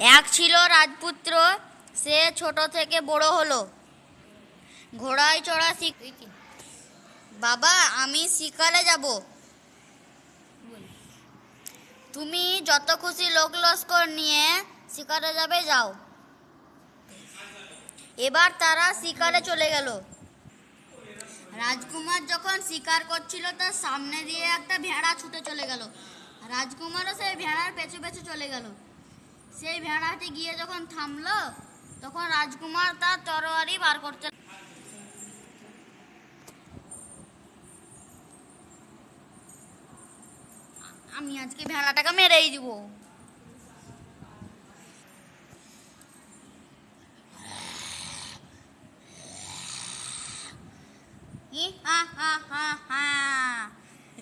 এক ছিল রাজপুত্র, সে ছোট থেকে বড় হলো। ঘোড়ায় চড়া বাবা, আমি শিকারে যাব। তুমি যত খুশি লোক লস্কর নিয়ে শিকারে যাবে, যাও। এবার তারা শিকারে চলে গেল। রাজকুমার যখন শিকার করছিল, তার সামনে দিয়ে একটা ভেড়া ছুটে চলে গেল। রাজকুমারও সেই ভেড়ার পেছু পেছু চলে গেল। সেই ভেড়াটি গিয়ে যখন থামলো, তখন রাজকুমার তার তরবারি বার করতে, আমি আজকে ভেড়াটাকে মেরেই দিব।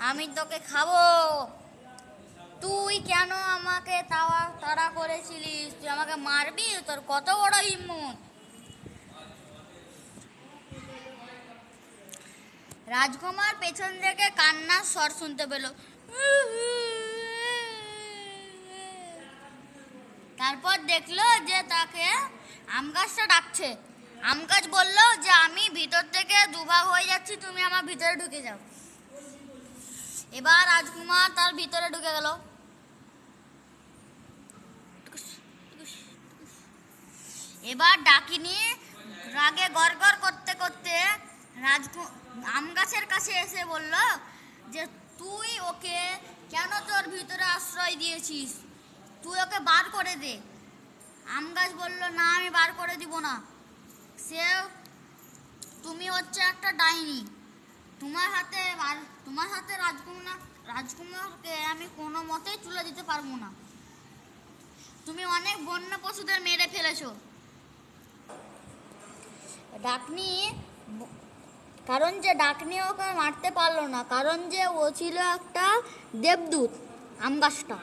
আমি তোকে খাবো। তুই কেন আমাকে তাড়া করেছিলিস? তুই আমাকে মারবি? তোর কত বড় হিম্মত! রাজকুমার পেছন থেকে কান্নার স্বর শুনতে পেল। তারপর দেখলো যে তাকে আম গাছটা ডাকছে। আম গাছ বললো যে আমি ভিতর থেকে দুভাগ হয়ে যাচ্ছি, তুমি আমার ভিতরে ঢুকে যাও। এবার রাজকুমার তার ভিতরে ঢুকে গেল। এবার ডাকিনী রাগে গড়গড় করতে করতে আম গাছের কাছে এসে বলল যে তুই ওকে কেন তোর ভিতরে আশ্রয় দিয়েছিস? তুই ওকে বার করে দে। আম গাছ বলল, না, আমি বার করে দিব না। তুমি হচ্ছে একটা ডাইনি। তোমার হাতে রাজকুমারকে আমি কোনো মতেই তুলে দিতে পারবো না। তুমি অনেক বন্য পশুদের মেরে ফেলেছো। ডাকনি ওকে মারতে পারলো না, কারণ যে ও ছিল একটা দেবদূত, আম গাছটা।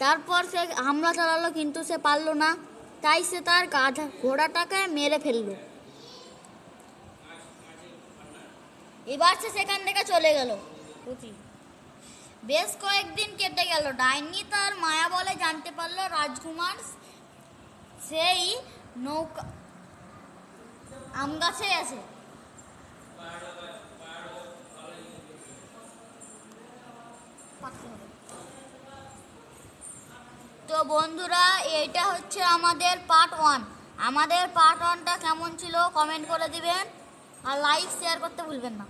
তারপর সে হামলা চালালো, কিন্তু সে পারলো না। তাই সে তার ঘোড়াটাকে মেরে ফেললো। এবার সে সেখান থেকে চলে গেল। বেশ কয়েকদিন কেটে গেল। ডাইনি তার মায়া বলে জানতে পারলো রাজকুমার সেই নৌকা আম গাছে আছে। তো বন্ধুরা, এইটা হচ্ছে আমাদের পার্ট 1। আমাদের পার্ট 1টা কেমন ছিল কমেন্ট করে দিবেন, আর লাইক শেয়ার করতে ভুলবেন না।